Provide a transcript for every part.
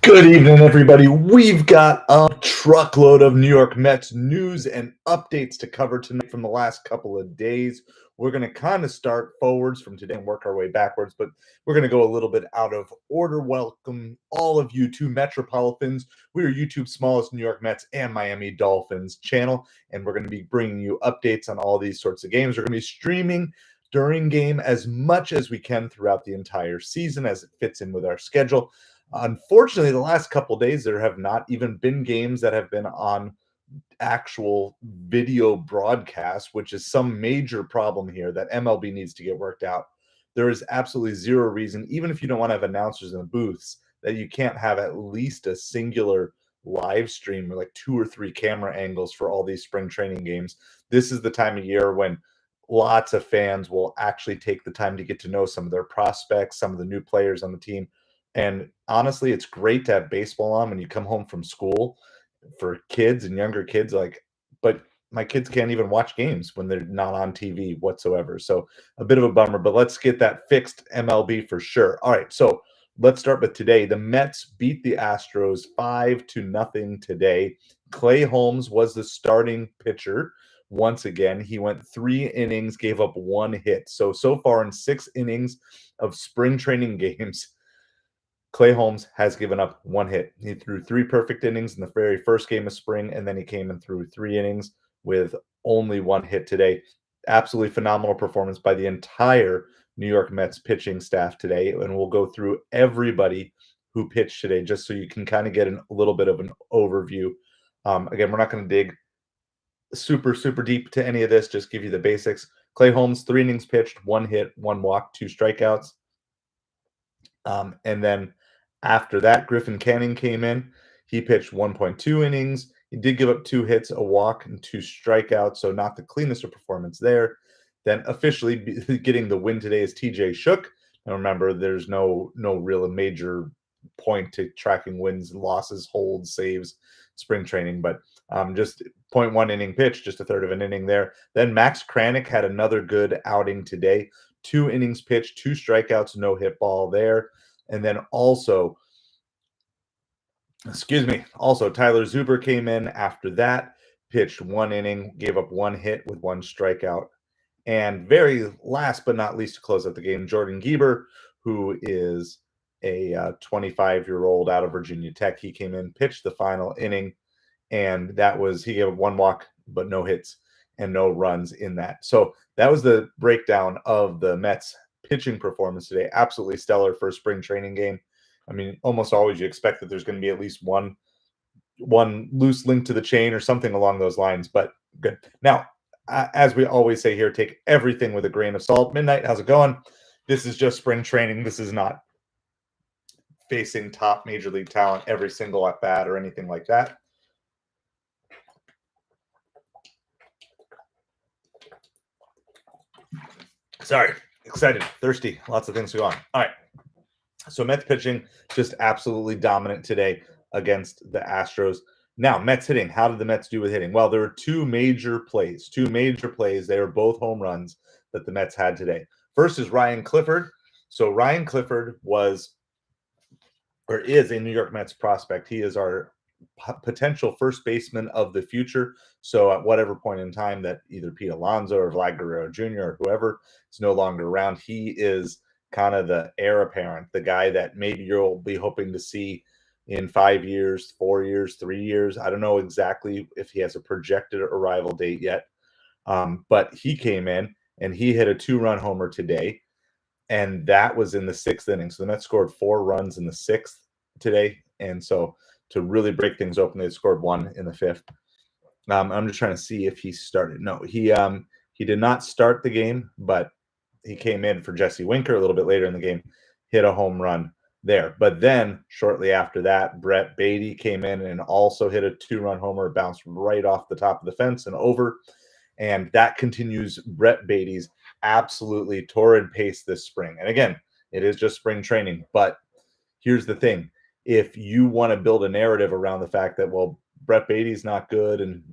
Good evening, everybody. We've got a truckload of New York Mets news and updates to cover tonight from the last couple of days. We're going to kind of start forwards from today and work our way backwards, but we're going to go a little bit out of order. Welcome all of you to MetropoliFins. We are YouTube's smallest New York Mets and Miami Dolphins channel, and we're going to be bringing you updates on all these sorts of games. We're going to be streaming during game as much as we can throughout the entire season as it fits in with our schedule. Unfortunately, the last couple of days, there have not even been games that have been on actual video broadcast, which is some major problem here that MLB needs to get worked out. There is absolutely zero reason, even if you don't want to have announcers in the booths, that you can't have at least a singular live stream or like 2 or 3 camera angles for all these spring training games. This is the time of year when lots of fans will actually take the time to get to know some of their prospects, some of the new players on the team. And honestly, it's great to have baseball on when you come home from school for kids and younger kids. But my kids can't even watch games when they're not on TV whatsoever. So a bit of a bummer, but let's get that fixed, MLB, for sure. All right, so let's start with today. The Mets beat the Astros 5-0 today. Clay Holmes was the starting pitcher. Once again, he went 3 innings, gave up 1 hit. So far in 6 innings of spring training games, Clay Holmes has given up 1 hit. He threw 3 perfect innings in the very first game of spring, and then he came and threw 3 innings with only 1 hit today. Absolutely phenomenal performance by the entire New York Mets pitching staff today, and we'll go through everybody who pitched today just so you can kind of get a little bit of an overview. Again, we're not going to dig super deep to any of this, just give you the basics. Clay Holmes, 3 innings pitched, 1 hit, 1 walk, 2 strikeouts. And then after that, Griffin Canning came in. He pitched 1.2 innings. He did give up 2 hits, a walk, and 2 strikeouts, so not the cleanest of performance there. Then officially getting the win today is TJ Shook. Now remember, there's no real major point to tracking wins, losses, holds, saves, spring training, but just 0.1 inning pitch, just a third of an inning there. Then Max Kranick had another good outing today. 2 innings pitched, 2 strikeouts, no hit ball there. And then also Tyler Zuber came in after that, pitched 1 inning, gave up 1 hit with 1 strikeout. And very last but not least to close out the game, Jordan Gieber, who is a 25-year-old out of Virginia Tech. He came in, pitched the final inning, and he gave up 1 walk, but no hits and no runs in that. So that was the breakdown of the Mets pitching performance today. Absolutely stellar for a spring training game. I mean, almost always you expect that there's going to be at least one loose link to the chain or something along those lines, but good. Now, as we always say here, take everything with a grain of salt. Midnight, how's it going? This is just spring training. This is not facing top major league talent every single at bat or anything like that. Sorry, excited, thirsty, lots of things to go on. All right, so Mets pitching just absolutely dominant today against the Astros. Now, Mets hitting. How did the Mets do with hitting? Well, there were 2 major plays. They were both home runs that the Mets had today. First is Ryan Clifford. So Ryan Clifford is a New York Mets prospect. He is our potential first baseman of the future. So at whatever point in time that either Pete Alonso or Vlad Guerrero Jr. or whoever is no longer around, he is kind of the heir apparent, the guy that maybe you'll be hoping to see in 5 years, 4 years, 3 years. I don't know exactly if he has a projected arrival date yet, but he came in and he hit a 2-run homer today, and that was in the 6th inning. So the Mets scored 4 runs in the 6th today, and so to really break things open, they scored 1 in the 5th. I'm just trying to see if he started. No, he did not start the game, but he came in for Jesse Winker a little bit later in the game, hit a home run there. But then shortly after that, Brett Baty came in and also hit a 2-run homer, bounced right off the top of the fence and over. And that continues Brett Baty's absolutely torrid pace this spring. And again, it is just spring training. But here's the thing. If you want to build a narrative around the fact that, well, Brett Baty's not good and,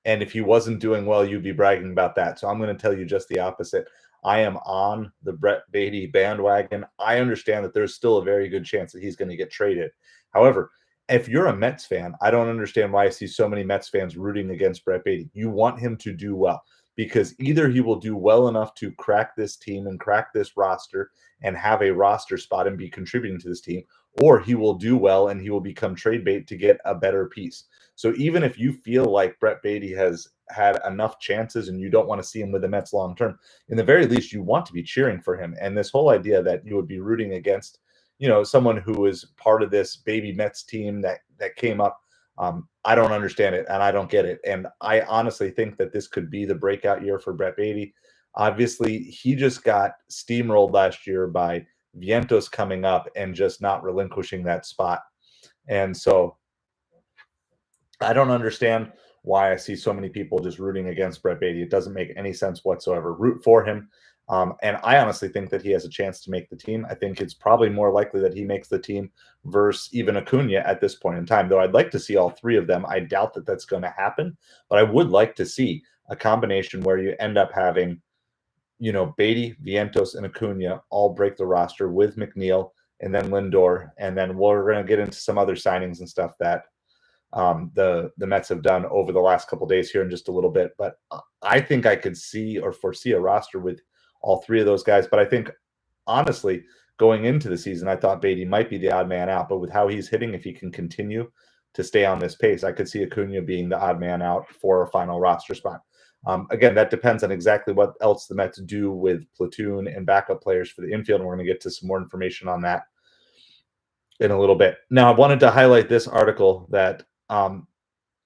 and if he wasn't doing well, you'd be bragging about that. So I'm going to tell you just the opposite. I am on the Brett Baty bandwagon. I understand that there's still a very good chance that he's going to get traded. However, if you're a Mets fan, I don't understand why I see so many Mets fans rooting against Brett Baty. You want him to do well because either he will do well enough to crack this team and crack this roster and have a roster spot and be contributing to this team, or he will do well and he will become trade bait to get a better piece. So even if you feel like Brett Baty has had enough chances and you don't want to see him with the Mets long term, in the very least, you want to be cheering for him. And this whole idea that you would be rooting against, someone who is part of this baby Mets team that came up, I don't understand it and I don't get it. And I honestly think that this could be the breakout year for Brett Baty. Obviously, he just got steamrolled last year by Vientos coming up and just not relinquishing that spot. And so I don't understand why I see so many people just rooting against Brett Baty. It doesn't make any sense whatsoever. Root for him. And I honestly think that he has a chance to make the team. I think it's probably more likely that he makes the team versus even Acuna at this point in time, though I'd like to see all three of them. I doubt that that's going to happen, but I would like to see a combination where you end up having, Baty, Vientos, and Acuna all break the roster with McNeil and then Lindor. And then we're going to get into some other signings and stuff that the Mets have done over the last couple of days here in just a little bit. But I think I could see or foresee a roster with all three of those guys. But I think, honestly, going into the season, I thought Baty might be the odd man out. But with how he's hitting, if he can continue to stay on this pace, I could see Acuna being the odd man out for a final roster spot. Again, that depends on exactly what else the Mets do with platoon and backup players for the infield. And we're going to get to some more information on that in a little bit. Now, I wanted to highlight this article that I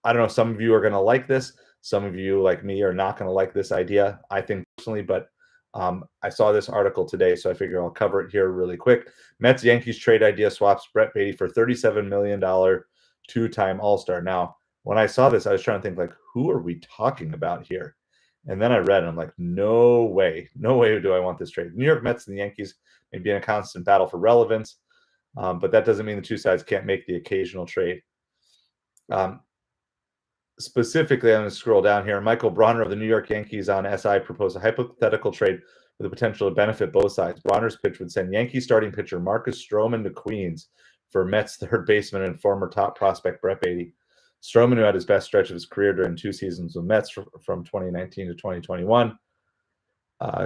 don't know, some of you are going to like this. Some of you, like me, are not going to like this idea, I think personally, but I saw this article today, so I figure I'll cover it here really quick. Mets-Yankees trade idea swaps Brett Baty for $37 million two-time All-Star. Now, when I saw this, I was trying to think, like, who are we talking about here? And then I read, and I'm like, no way do I want this trade. The New York Mets and the Yankees may be in a constant battle for relevance, but that doesn't mean the two sides can't make the occasional trade. Specifically, I'm going to scroll down here. Michael Bronner of the New York Yankees on SI proposed a hypothetical trade with the potential to benefit both sides. Bronner's pitch would send Yankee starting pitcher Marcus Stroman to Queens for Mets third baseman and former top prospect Brett Baty. Stroman, who had his best stretch of his career during 2 seasons with Mets from 2019 to 2021,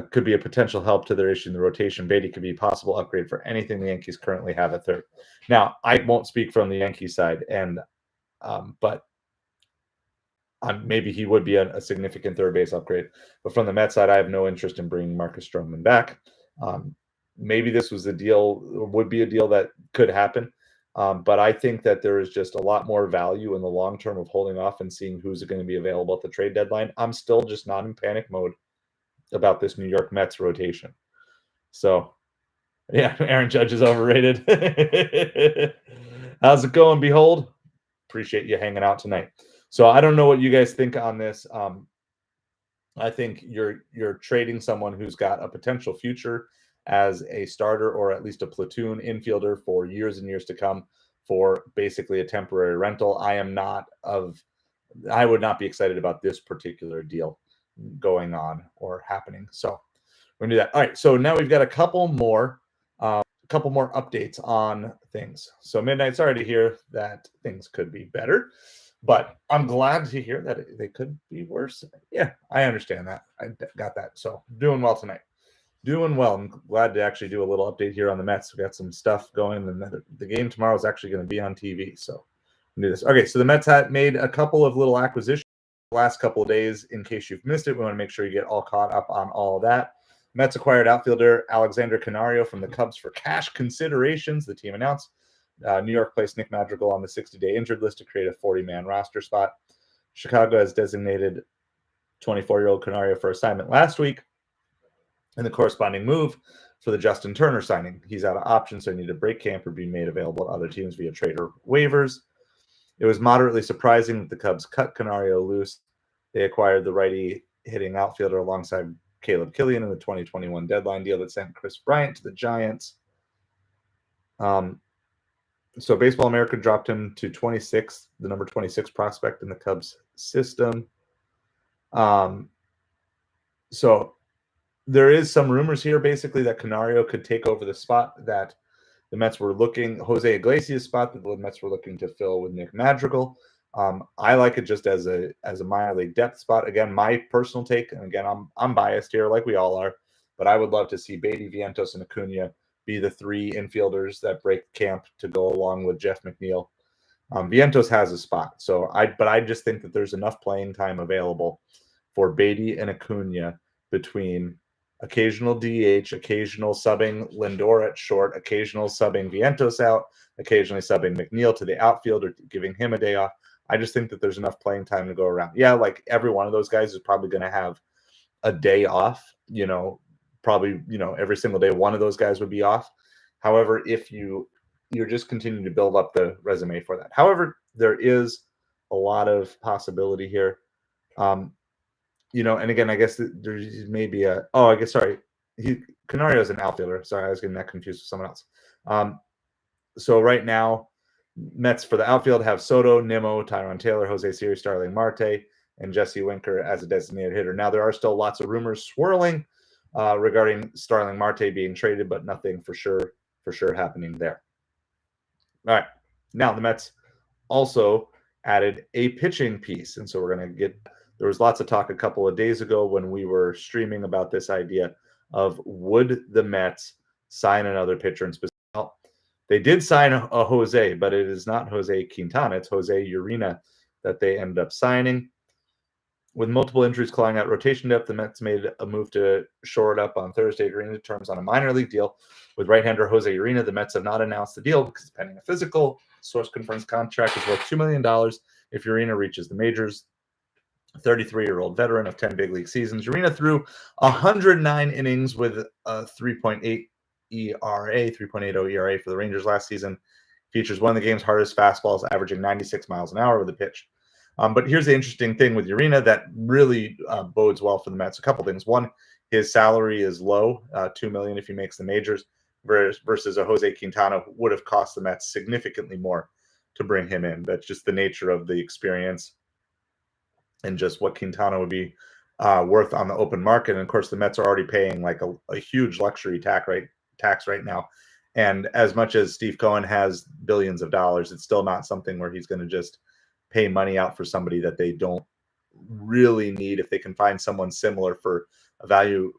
could be a potential help to their issue in the rotation. Baty could be a possible upgrade for anything the Yankees currently have at third. Now, I won't speak from the Yankee side, and but maybe he would be a significant third base upgrade. But from the Mets side, I have no interest in bringing Marcus Stroman back. Maybe this was a deal, would be a deal that could happen. But I think that there is just a lot more value in the long term of holding off and seeing who's going to be available at the trade deadline. I'm still just not in panic mode about this New York Mets rotation. So, yeah, Aaron Judge is overrated. How's it going, Behold? Appreciate you hanging out tonight. So I don't know what you guys think on this. I think you're trading someone who's got a potential future as a starter or at least a platoon infielder for years and years to come for basically a temporary rental. I would not be excited about this particular deal going on or happening. So we're gonna do that. All right. So now we've got a couple more updates on things. So Midnight, sorry to hear that things could be better, but I'm glad to hear that they could be worse. Yeah, I understand that. I got that. So doing well tonight. Doing well. I'm glad to actually do a little update here on the Mets. We got some stuff going, and the game tomorrow is actually going to be on TV. So we'll do this. Okay, so the Mets had made a couple of little acquisitions the last couple of days. In case you've missed it, we want to make sure you get all caught up on all of that. Mets acquired outfielder Alexander Canario from the Cubs for cash considerations, the team announced. New York placed Nick Madrigal on the 60-day injured list to create a 40-man roster spot. Chicago has designated 24-year-old Canario for assignment last week, and the corresponding move for the Justin Turner signing. He's out of options, so he needed a break camp or be made available to other teams via trade or waivers. It was moderately surprising that the Cubs cut Canario loose. They acquired the righty hitting outfielder alongside Caleb Killian in the 2021 deadline deal that sent Chris Bryant to the Giants. So Baseball America dropped him to 26, the number 26 prospect in the Cubs system. So there is some rumors here, basically, that Canario could take over the spot that the Mets were looking, Jose Iglesias spot that the Mets were looking to fill with Nick Madrigal. I like it just as a minor league depth spot. Again, my personal take, and again, I'm biased here, like we all are, but I would love to see Baty, Vientos, and Acuna be the three infielders that break camp to go along with Jeff McNeil. Vientos has a spot, but I just think that there's enough playing time available for Baty and Acuna between occasional DH, occasional subbing Lindor at short, occasional subbing Vientos out, occasionally subbing McNeil to the outfield or giving him a day off. I just think that there's enough playing time to go around. Yeah, like every one of those guys is probably going to have a day off, probably, every single day one of those guys would be off. However, if you're just continuing to build up the resume for that. However, there is a lot of possibility here. And again, I guess there's maybe Canario is an outfielder. Sorry, I was getting that confused with someone else. So right now, Mets for the outfield have Soto, Nimmo, Tyron Taylor, Jose Siri, Starling Marte, and Jesse Winker as a designated hitter. Now, there are still lots of rumors swirling regarding Starling Marte being traded, but nothing for sure happening there. All right. Now, the Mets also added a pitching piece. And so we're going to there was lots of talk a couple of days ago when we were streaming about this idea of would the Mets sign another pitcher in specific. Well, they did sign a Jose, but it is not Jose Quintana. It's Jose Urena that they ended up signing. With multiple injuries clawing out rotation depth, the Mets made a move to shore it up on Thursday, agreeing to terms on a minor league deal with right-hander Jose Urena. The Mets have not announced the deal because pending a physical. Source confirms contract is worth $2 million if Urena reaches the majors. 33-year-old veteran of 10 big league seasons. Urena threw 109 innings with a 3.8 ERA, 3.80 ERA for the Rangers last season. Features one of the game's hardest fastballs, averaging 96 miles an hour with a pitch. But here's the interesting thing with Urena that really bodes well for the Mets. A couple things. One, his salary is low, $2 million if he makes the majors, versus a Jose Quintana who would have cost the Mets significantly more to bring him in. That's just the nature of the experience and just what Quintana would be worth on the open market. And of course, the Mets are already paying like a huge luxury tax right now. And as much as Steve Cohen has billions of dollars, it's still not something where he's going to just pay money out for somebody that they don't really need if they can find someone similar for a value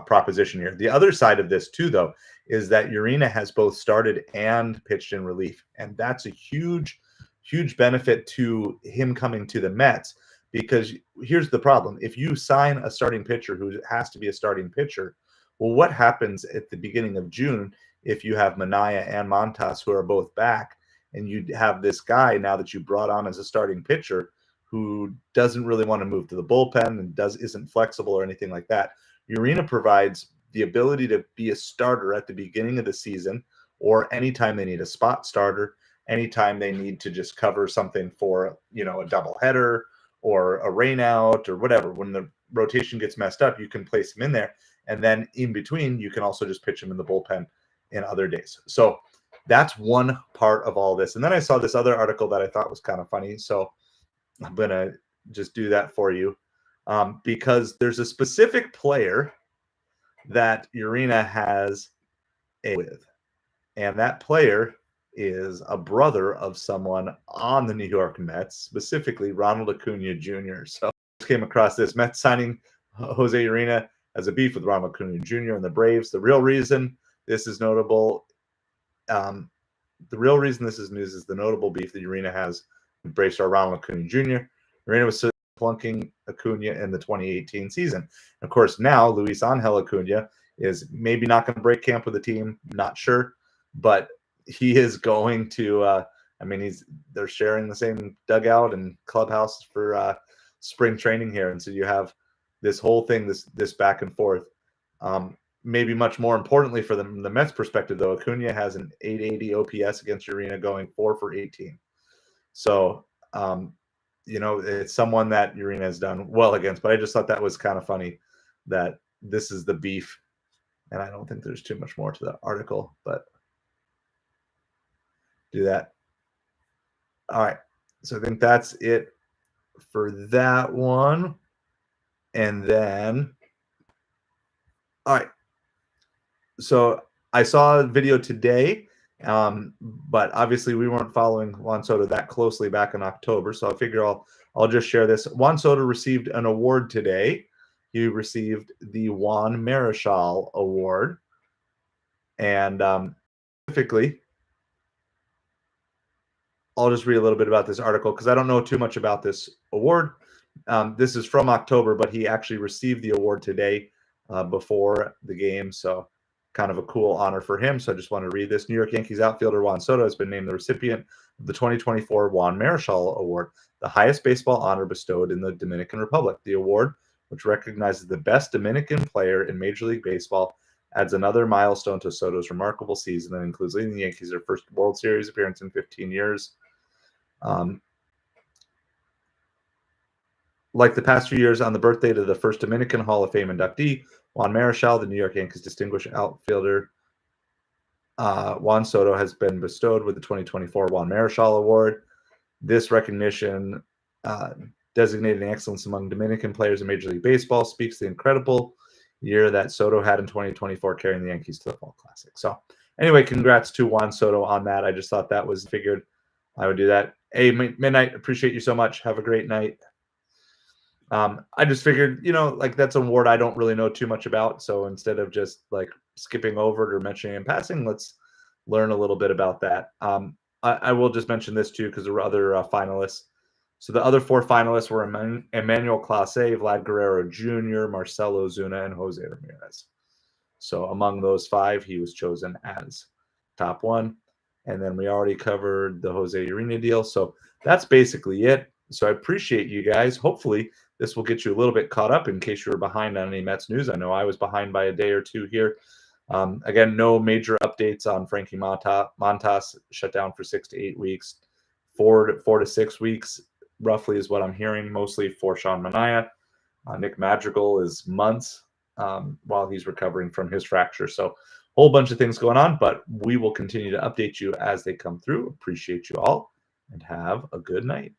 proposition here. The other side of this too, though, is that Urena has both started and pitched in relief. And that's a huge, huge benefit to him coming to the Mets, because here's the problem. If you sign a starting pitcher who has to be a starting pitcher, well, what happens at the beginning of June if you have Minaya and Montas who are both back, and you have this guy now that you brought on as a starting pitcher who doesn't really want to move to the bullpen and isn't flexible or anything like that? Urena provides the ability to be a starter at the beginning of the season, or anytime they need a spot starter, anytime they need to just cover something for, a doubleheader or a rain out or whatever. When the rotation gets messed up, you can place him in there. And then in between, you can also just pitch him in the bullpen in other days. So that's one part of all this. And then I saw this other article that I thought was kind of funny. So I'm going to just do that for you because there's a specific player that Urena has with. And that player is a brother of someone on the New York Mets, specifically Ronald Acuna Jr. So I came across this Mets signing Jose Urena as a beef with Ronald Acuna Jr. and the Braves. The real reason this is notable, the real reason this is news is the notable beef that Urena has with Brave star Ronald Acuna Jr. Urena was plunking Acuna in the 2018 season. Of course, now Luis Angel Acuna is maybe not going to break camp with the team, not sure, but he is going to. They're sharing the same dugout and clubhouse for spring training here, and so you have this whole thing, this back and forth. Maybe much more importantly for the Mets perspective, though, Acuna has an 880 OPS against Urena, going 4 for 18. So, it's someone that Urena has done well against. But I just thought that was kind of funny that this is the beef. And I don't think there's too much more to the article, but do that. All right. So I think that's it for that one. And then All right. So I saw a video today, but obviously we weren't following Juan Soto that closely back in October. So I figure I'll just share this. Juan Soto received an award today. He received the Juan Marichal Award, and specifically, I'll just read a little bit about this article because I don't know too much about this award. This is from October, but he actually received the award today before the game. So kind of a cool honor for him. So I just want to read this. New York Yankees outfielder Juan Soto has been named the recipient of the 2024 Juan Marichal Award, the highest baseball honor bestowed in the Dominican Republic. The award, which recognizes the best Dominican player in Major League Baseball, adds another milestone to Soto's remarkable season and includes leading the Yankees their first World Series appearance in 15 years. Like the past few years, on the birthday to the first Dominican Hall of Fame inductee, Juan Marichal, the New York Yankees distinguished outfielder, Juan Soto has been bestowed with the 2024 Juan Marichal Award. This recognition, designating excellence among Dominican players in Major League Baseball, speaks to the incredible year that Soto had in 2024, carrying the Yankees to the Fall Classic. So anyway, congrats to Juan Soto on that. I just thought that was figured I would do that. Hey, Midnight, appreciate you so much. Have a great night. I just figured, like that's an award I don't really know too much about. So instead of just like skipping over it or mentioning in passing, let's learn a little bit about that. I will just mention this too because there were other finalists. So the other 4 finalists were Emmanuel Clase, Vlad Guerrero Jr., Marcelo Zuna, and Jose Ramirez. So among those 5, he was chosen as top 1. And then we already covered the Jose Urena deal. So that's basically it. So I appreciate you guys. Hopefully this will get you a little bit caught up in case you were behind on any Mets news. I know I was behind by a day or 2 here. Again, no major updates on Frankie Montas, shut down for 6 to 8 weeks. 4 to 6 weeks, roughly, is what I'm hearing, mostly for Sean Manaea. Nick Madrigal is months while he's recovering from his fracture. So a whole bunch of things going on, but we will continue to update you as they come through. Appreciate you all, and have a good night.